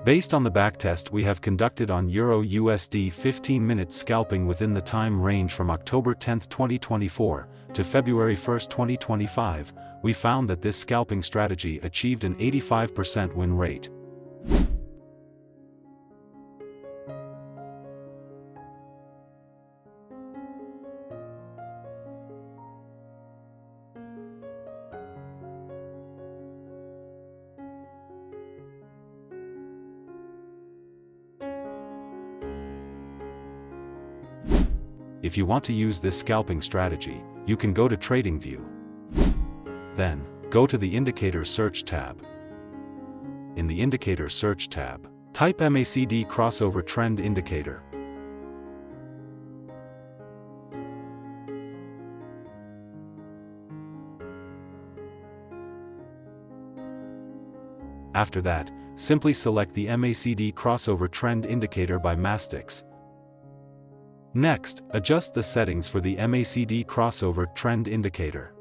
Based on the backtest we have conducted on Euro USD 15-minute scalping within the time range from October 10, 2024, to February 1, 2025, we found that this scalping strategy achieved an 85% win rate. If you want to use this scalping strategy, you can go to Tradingview. Then, go to the Indicator Search tab. In the Indicator Search tab, type MACD Crossover Trend Indicator. After that, simply select the MACD Crossover Trend Indicator by Mastix. Next, adjust the settings for the MACD Crossover Trend Indicator.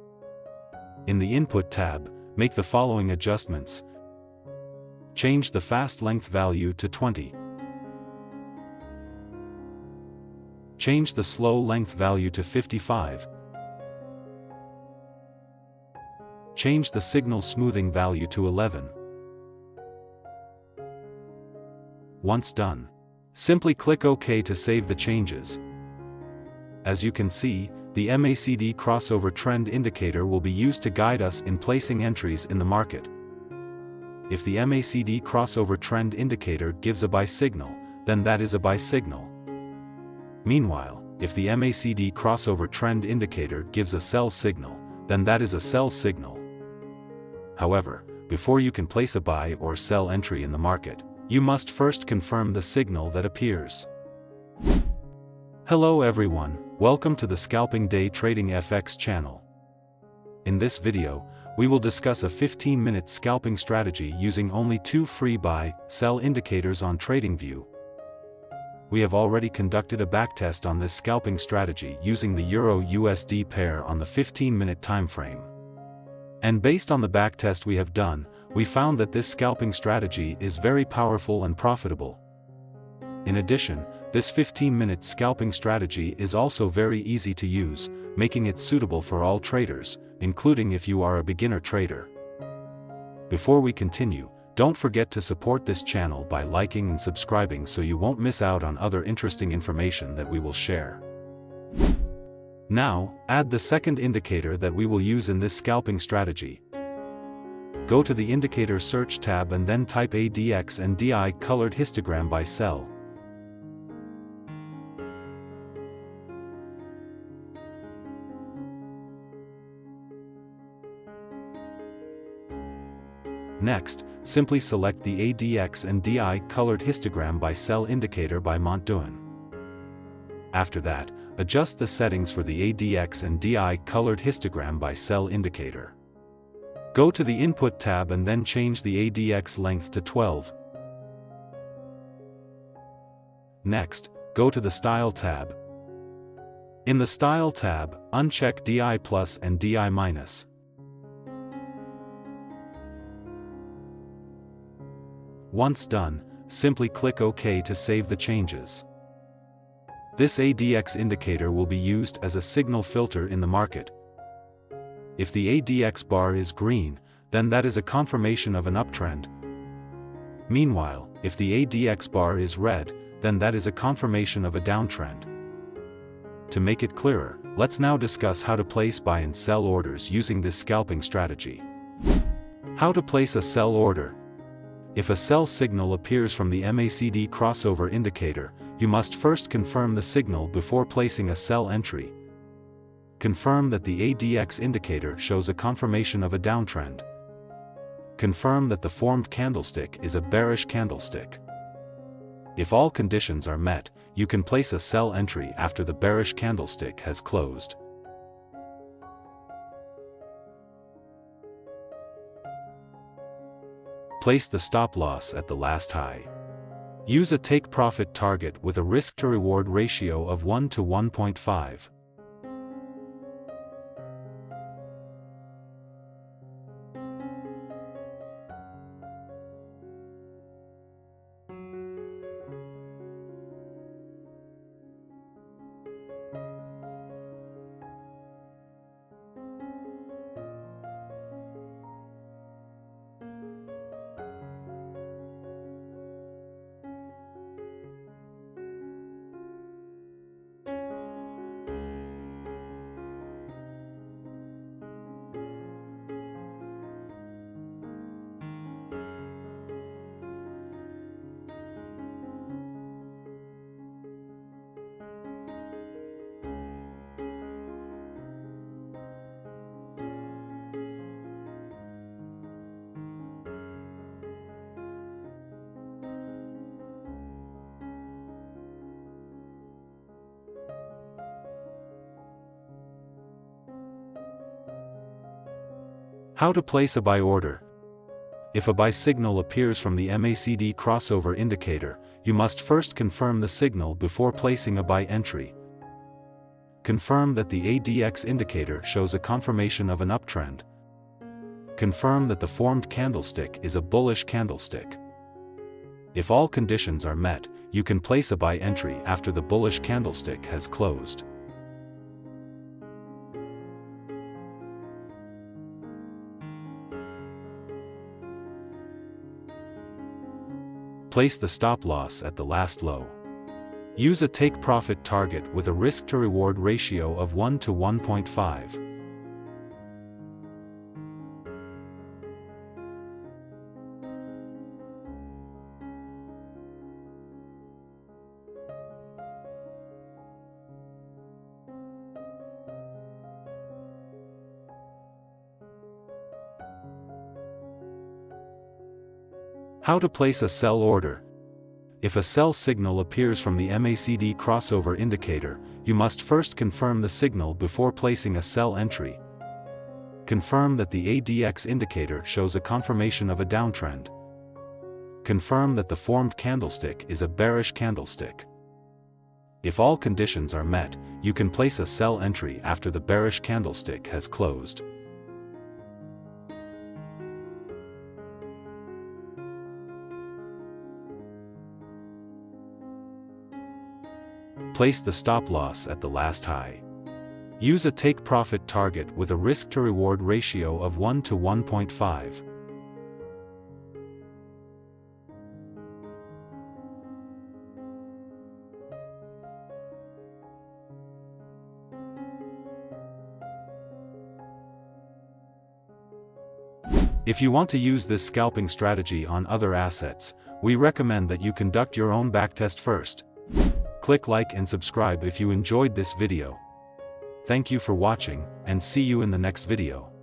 In the Input tab, make the following adjustments. Change the fast length value to 20. Change the slow length value to 55. Change the signal smoothing value to 11. Once done, simply click OK to save the changes. As you can see, the MACD Crossover Trend Indicator will be used to guide us in placing entries in the market. If the MACD Crossover Trend Indicator gives a buy signal, then that is a buy signal. Meanwhile, if the MACD Crossover Trend Indicator gives a sell signal, then that is a sell signal. However, before you can place a buy or sell entry in the market, you must first confirm the signal that appears. Hello everyone, welcome to the Scalping Day Trading FX channel. In this video, we will discuss a 15-minute scalping strategy using only 2 free buy-sell indicators on Tradingview. We have already conducted a backtest on this scalping strategy using the Euro-USD pair on the 15-minute time frame. And based on the backtest we have done, we found that this scalping strategy is very powerful and profitable. In addition, this 15-minute scalping strategy is also very easy to use, making it suitable for all traders, including if you are a beginner trader. Before we continue, don't forget to support this channel by liking and subscribing so you won't miss out on other interesting information that we will share. Now, add the second indicator that we will use in this scalping strategy. Go to the Indicator Search tab and then type ADX and DI colored histogram by cell. Next, simply select the ADX and DI colored histogram by cell indicator by Montdoin. After that, adjust the settings for the ADX and DI colored histogram by cell indicator. Go to the Input tab and then change the ADX length to 12. Next, go to the Style tab. In the Style tab, uncheck DI plus and DI minus. Once done, simply click OK to save the changes. This ADX indicator will be used as a signal filter in the market. If the ADX bar is green, then that is a confirmation of an uptrend. Meanwhile, if the ADX bar is red, then that is a confirmation of a downtrend. To make it clearer, let's now discuss how to place buy and sell orders using this scalping strategy. How to place a sell order. If a sell signal appears from the MACD crossover indicator, you must first confirm the signal before placing a sell entry. Confirm that the ADX indicator shows a confirmation of a downtrend. Confirm that the formed candlestick is a bearish candlestick. If all conditions are met, you can place a sell entry after the bearish candlestick has closed. Place the stop loss at the last high. Use a take-profit target with a risk-to-reward ratio of 1 to 1.5. How to place a buy order. If a buy signal appears from the MACD crossover indicator, you must first confirm the signal before placing a buy entry. Confirm that the ADX indicator shows a confirmation of an uptrend. Confirm that the formed candlestick is a bullish candlestick. If all conditions are met, you can place a buy entry after the bullish candlestick has closed. Place the stop loss at the last low. Use a take-profit target with a risk-to-reward ratio of 1 to 1.5. How to place a sell order. If a sell signal appears from the MACD crossover indicator, you must first confirm the signal before placing a sell entry. Confirm that the ADX indicator shows a confirmation of a downtrend. Confirm that the formed candlestick is a bearish candlestick. If all conditions are met, you can place a sell entry after the bearish candlestick has closed. Place the stop loss at the last high. Use a take-profit target with a risk-to-reward ratio of 1 to 1.5. If you want to use this scalping strategy on other assets, we recommend that you conduct your own backtest first. Click like and subscribe if you enjoyed this video. Thank you for watching, and see you in the next video.